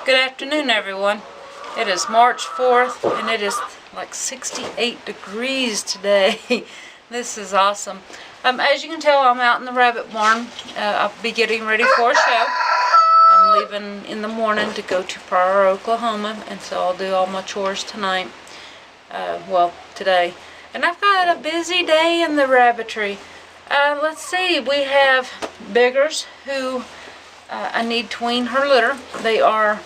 Good afternoon, everyone. It is March 4th, and it is like 68 degrees today. This is awesome. As you can tell, I'm out in the rabbit barn. I'll be getting ready for a show. I'm leaving in the morning to go to Pryor, Oklahoma, and so I'll do all my chores tonight. Well, today. And I've got a busy day in the Rabbitry. Let's see, we have biggers who I need to wean her litter. They are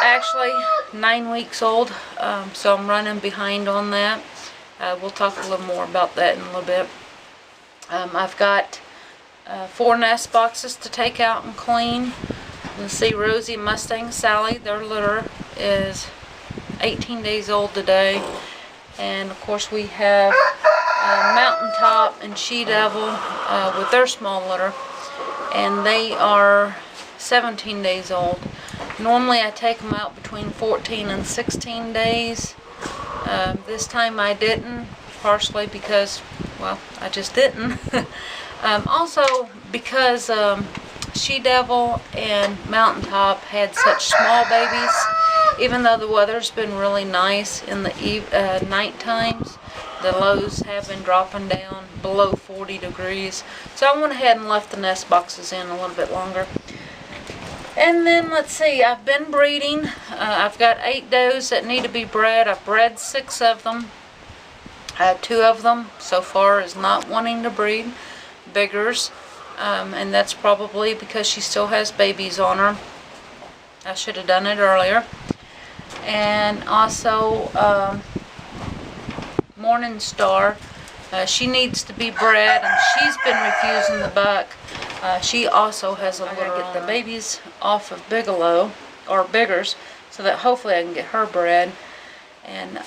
actually 9 weeks old, so I'm running behind on that. We'll talk a little more about that in a little bit. I've got 4 nest boxes to take out and clean. Let's see, Rosie, Mustang, Sally, their litter is 18 days old today. And of course we have Mountaintop and She Devil with their small litter, and they are 17 days old. Normally I take them out between 14 and 16 days. This time I didn't, partially because, well, I just didn't. Also because She Devil and Mountaintop had such small babies, even though the weather's been really nice in the night times, the lows have been dropping down below 40 degrees. So I went ahead and left the nest boxes in a little bit longer. And then let's see, I've been breeding. I've got 8 does that need to be bred. I've bred 6 of them. 2 of them so far is not wanting to breed, biggers, and that's probably because she still has babies on her. I should have done it earlier. And also Morning Star, she needs to be bred, and she's been refusing the buck. She also has a litter. Get the babies off of Bigelow, or biggers, so that hopefully I can get her bred. And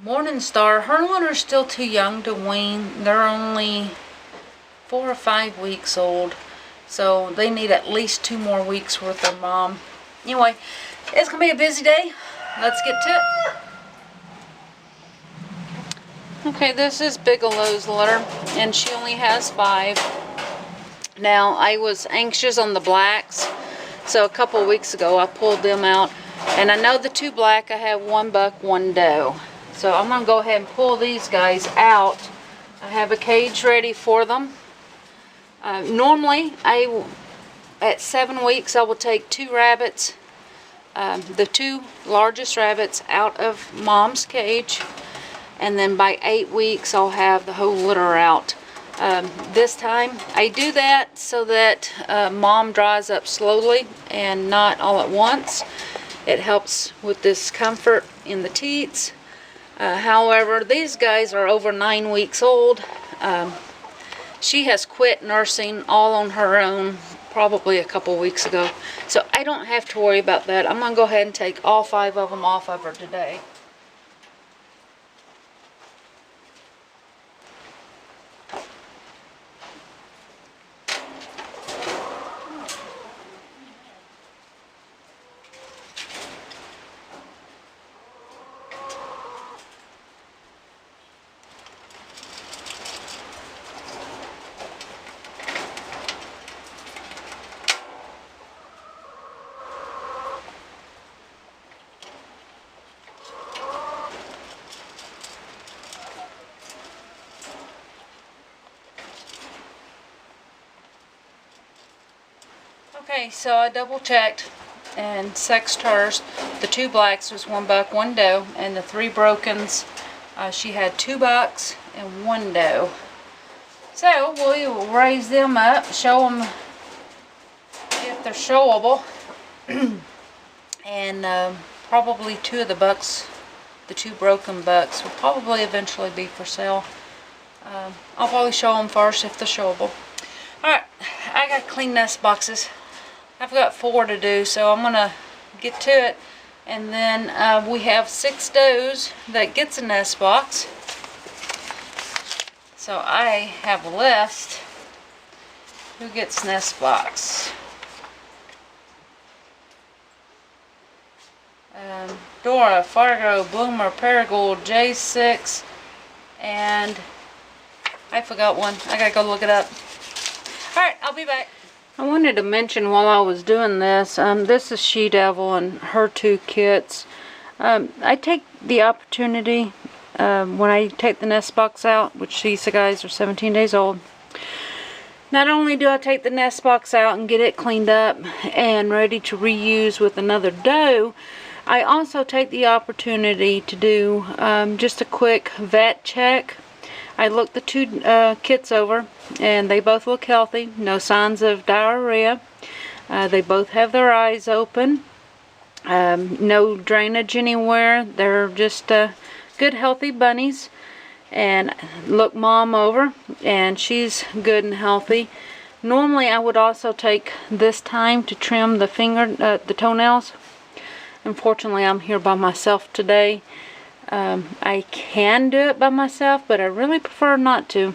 Morning Star, her litter's still too young to wean. They're only 4 or 5 weeks old, so they need at least 2 more weeks with their mom. Anyway, it's gonna be a busy day. Let's get to it. Okay, this is Bigelow's litter, and she only has 5. Now, I was anxious on the blacks, so a couple of weeks ago I pulled them out. And I know the 2 black, I have 1 buck, 1 doe. So I'm going to go ahead and pull these guys out. I have a cage ready for them. Normally, at 7 weeks, I will take 2 rabbits, the 2 largest rabbits, out of mom's cage. And then by 8 weeks I'll have the whole litter out. This time I do that so that mom dries up slowly and not all at once. It helps with discomfort in the teats. However, these guys are over 9 weeks old. She has quit nursing all on her own probably a couple weeks ago, so I don't have to worry about that. I'm going to go ahead and take all 5 of them off of her today. Okay, so I double checked and sexed hers. The 2 blacks was 1 buck, 1 doe, and the 3 brokens, she had 2 bucks and 1 doe. So we will raise them up, show them if they're showable, and probably 2 of the bucks, the 2 broken bucks, will probably eventually be for sale. I'll probably show them first if they're showable. Alright, I got clean nest boxes. I've got 4 to do, so I'm going to get to it. And then we have 6 does that gets a nest box. So I have a list. Who gets nest box? Dora, Fargo, Bloomer, Paragould, J6, and I forgot one. I gotta go look it up. Alright, I'll be back. I wanted to mention while I was doing this, this is She Devil and her 2 kits. I take the opportunity when I take the nest box out, which these guys are 17 days old. Not only do I take the nest box out and get it cleaned up and ready to reuse with another doe, I also take the opportunity to do just a quick vet check. I look the 2 kits over, and they both look healthy. No signs of diarrhea. They both have their eyes open. No drainage anywhere. They're just good, healthy bunnies. And look Mom over, and she's good and healthy. Normally, I would also take this time to trim the toenails. Unfortunately, I'm here by myself today. I can do it by myself, but I really prefer not to.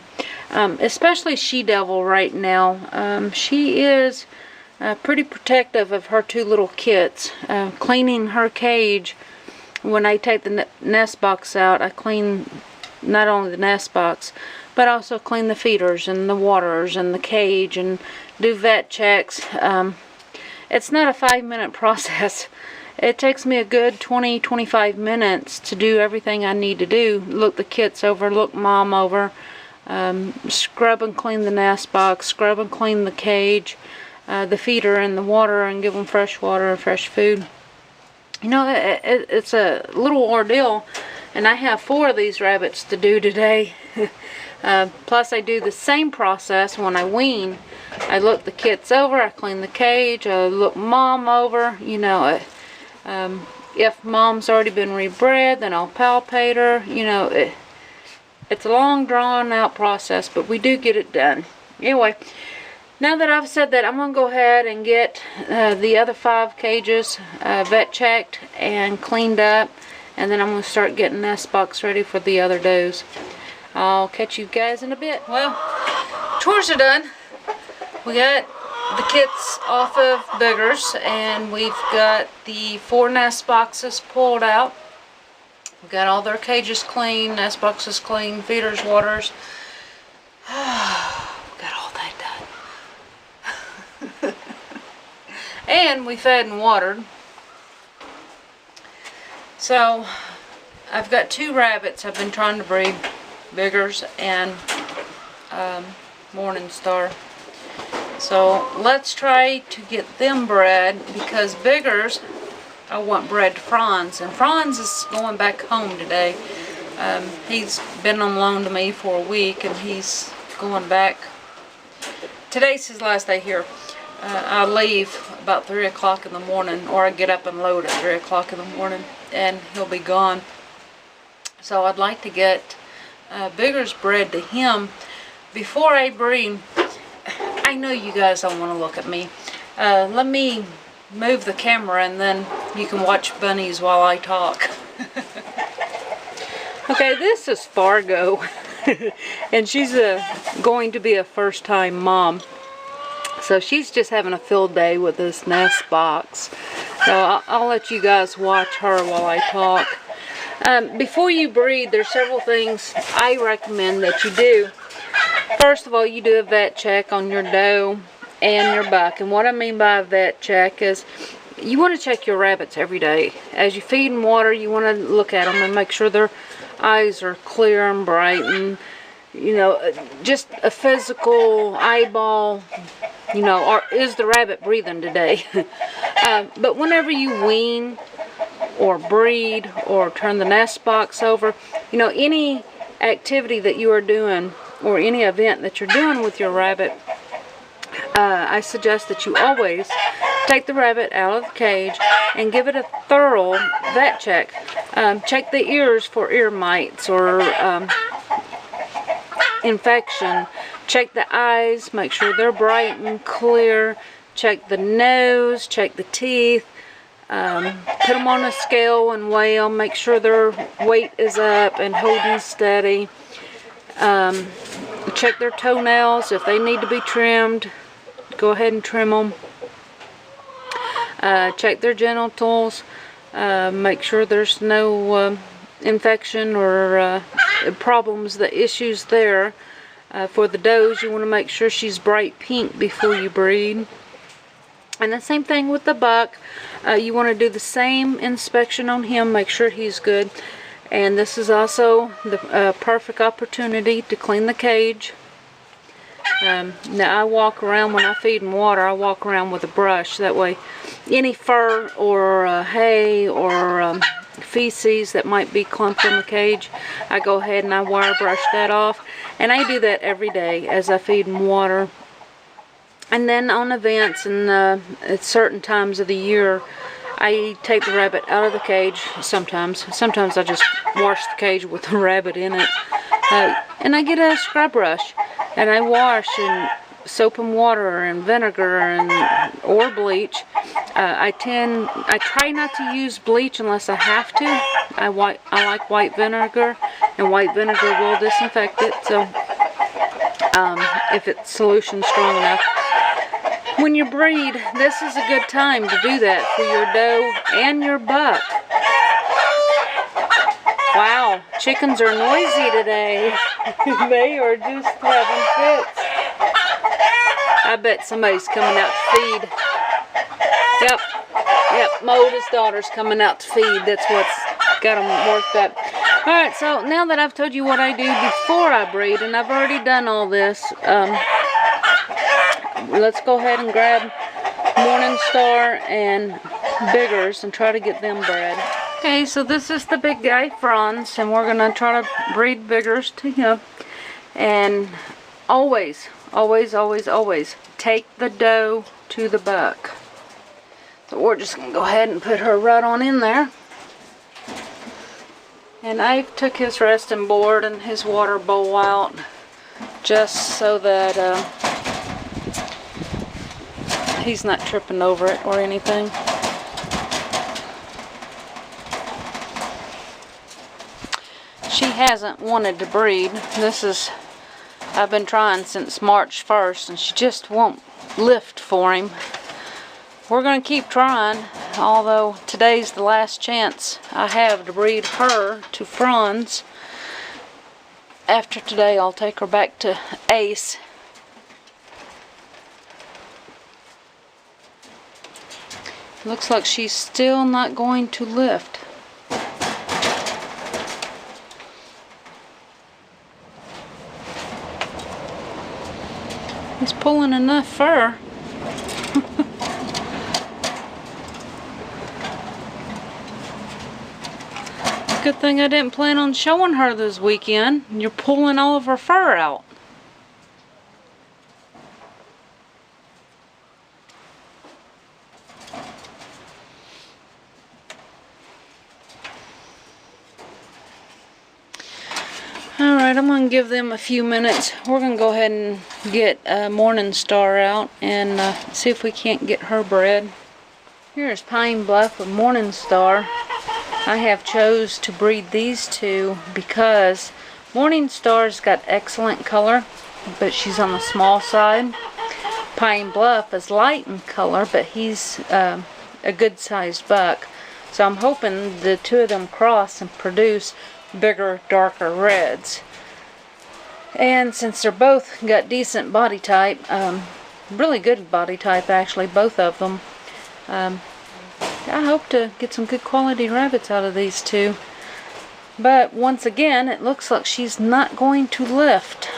Especially She Devil right now. She is pretty protective of her 2 little kits. Cleaning her cage, when I take the nest box out, I clean not only the nest box, but also clean the feeders and the waters and the cage and do vet checks. It's not a 5-minute process. It takes me a good 20-25 minutes to do everything I need to do. Look the kits over, look Mom over, scrub and clean the nest box, scrub and clean the cage, the feeder and the water, and give them fresh water and fresh food. You know, it's a little ordeal, and I have 4 of these rabbits to do today. Plus I do the same process when I wean. I look the kits over, I clean the cage, I look Mom over. You know, if Mom's already been rebred, then I'll palpate her. You know, it's a long drawn out process, but we do get it done. Anyway, now that I've said that, I'm going to go ahead and get the other 5 cages vet checked and cleaned up. And then I'm going to start getting nest box ready for the other does. I'll catch you guys in a bit. Well, chores are done. We got the kits off of Biggers, and we've got the 4 nest boxes pulled out. We've got all their cages clean, nest boxes clean, feeders, waters. Got all that done. And we fed and watered. So, I've got 2 rabbits I've been trying to breed, Biggers and Morning Star. So, let's try to get them bred, because Biggers, I want bred to Franz, and Franz is going back home today. He's been on loan to me for a week, and he's going back. Today's his last day here. I leave about 3 o'clock in the morning, or I get up and load at 3 o'clock in the morning, and he'll be gone. So I'd like to get Biggers bred to him before I breed. I know you guys don't want to look at me. Let me move the camera, and then you can watch bunnies while I talk. Okay, this is Fargo, and she's going to be a first-time mom. So she's just having a field day with this nest box. So I'll let you guys watch her while I talk. Before you breed, there's several things I recommend that you do. First of all, you do a vet check on your doe and your buck. And what I mean by a vet check is you want to check your rabbits every day. As you feed and water, you want to look at them and make sure their eyes are clear and bright, and you know, just a physical eyeball, you know, or is the rabbit breathing today? But whenever you wean or breed or turn the nest box over, you know, any activity that you are doing or any event that you're doing with your rabbit, I suggest that you always take the rabbit out of the cage and give it a thorough vet check. Check the ears for ear mites or infection. Check the eyes, make sure they're bright and clear. Check the nose, check the teeth. Put them on a scale and weigh them. Make sure their weight is up and holding steady. Check their toenails. If they need to be trimmed, go ahead and trim them. Check their genitals. Make sure there's no infection or problems, the issues there. For the does, you want to make sure she's bright pink before you breed. And the same thing with the buck. You want to do the same inspection on him, make sure he's good. And this is also the perfect opportunity to clean the cage. Now I walk around, when I feed and water, I walk around with a brush. That way any fur or hay or feces that might be clumped in the cage, I go ahead and I wire brush that off. And I do that every day as I feed and water. And then on events and at certain times of the year, I take the rabbit out of the cage sometimes. Sometimes I just wash the cage with the rabbit in it. And I get a scrub brush and I wash in soap and water and vinegar or bleach. I try not to use bleach unless I have to. I like white vinegar, and white vinegar will disinfect it. So if it's solution strong enough. When you breed, this is a good time to do that for your doe and your buck. Wow, chickens are noisy today. They are just having fits. I bet somebody's coming out to feed. Yep, my oldest daughter's coming out to feed. That's what's got them worked up. Alright, so now that I've told you what I do before I breed, and I've already done all this, let's go ahead and grab Morningstar and Biggers and try to get them bred. Okay, so this is the big guy, Franz, and we're going to try to breed Biggers to him. And always, always, always, always take the doe to the buck. So we're just going to go ahead and put her right on in there. And I took his resting board and his water bowl out just so that he's not tripping over it or anything. She hasn't wanted to breed. I've been trying since March 1st and she just won't lift for him. We're going to keep trying, although today's the last chance I have to breed her to Franz. After today, I'll take her back to Ace. Looks like she's still not going to lift. He's pulling enough fur. Good thing I didn't plan on showing her this weekend. You're pulling all of her fur out. Alright, I'm going to give them a few minutes. We're going to go ahead and get Morningstar out and see if we can't get her bred. Here's Pine Bluff with Morningstar. I have chose to breed these two because Morningstar's got excellent color, but she's on the small side. Pine Bluff is light in color, but he's a good sized buck. So I'm hoping the two of them cross and produce bigger, darker reds. And since they're both got decent body type, really good body type actually, both of them, I hope to get some good quality rabbits out of these two. But once again, it looks like she's not going to lift.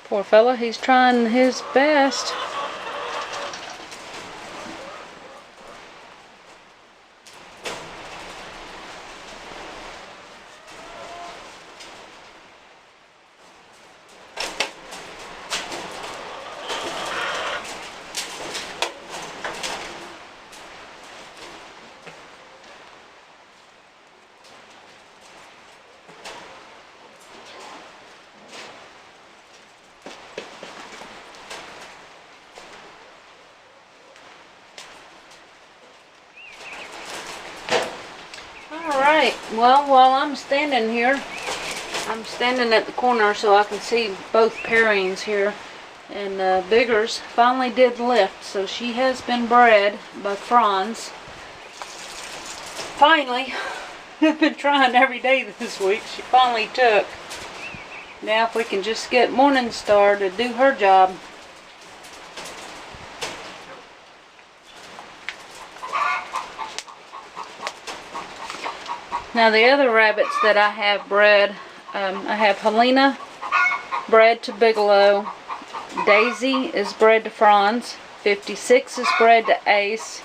Poor fella, he's trying his best. Alright, well, while I'm standing here, I'm standing at the corner so I can see both pairings here. And Biggers finally did lift, so she has been bred by Franz. Finally, I've been trying every day this week. She finally took. Now if we can just get Morningstar to do her job. Now the other rabbits that I have bred, I have Helena bred to Bigelow, Daisy is bred to Franz, 56 is bred to Ace,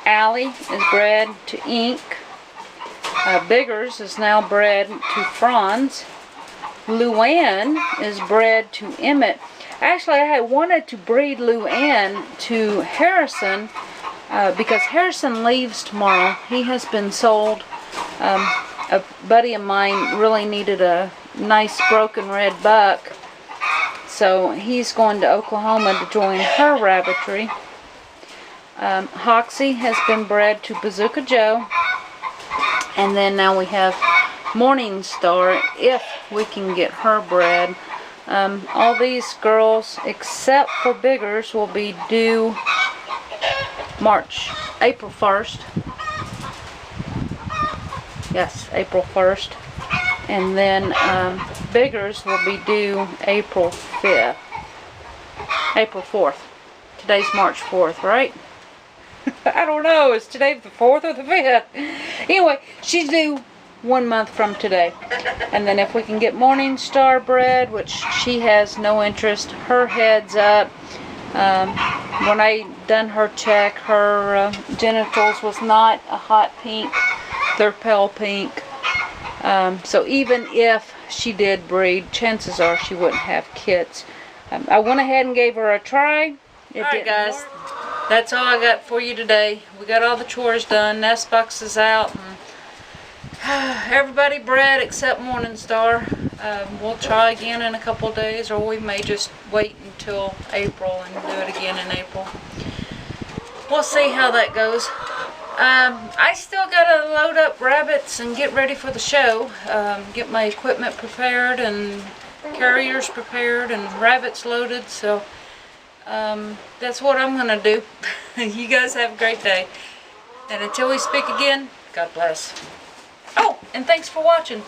Allie is bred to Ink, Biggers is now bred to Franz, Luann is bred to Emmett. Actually, I had wanted to breed Luann to Harrison because Harrison leaves tomorrow. He has been sold. A buddy of mine really needed a nice broken red buck, so he's going to Oklahoma to join her rabbitry. Hoxie has been bred to Bazooka Joe, and then now we have Morningstar, if we can get her bred. All these girls, except for Biggers, will be due April 1st. Yes, April 1st. And then Biggers will be due April 5th. April 4th. Today's March 4th, right? I don't know. Is today the 4th or the 5th? Anyway, she's due 1 month from today. And then if we can get Morningstar bred, which she has no interest, her head's up. When I done her check, her genitals was not a hot pink. They're pale pink. So even if she did breed, chances are she wouldn't have kids. I went ahead and gave her a try. Alright guys, that's all I got for you today. We got all the chores done, nest box is out, and everybody bred except Morningstar. We'll try again in a couple days, or we may just wait until April and do it again in April. We'll see how that goes. I still gotta load up rabbits and get ready for the show. Get my equipment prepared and carriers prepared and rabbits loaded. So that's what I'm gonna do. You guys have a great day. And until we speak again, God bless. Oh, and thanks for watching.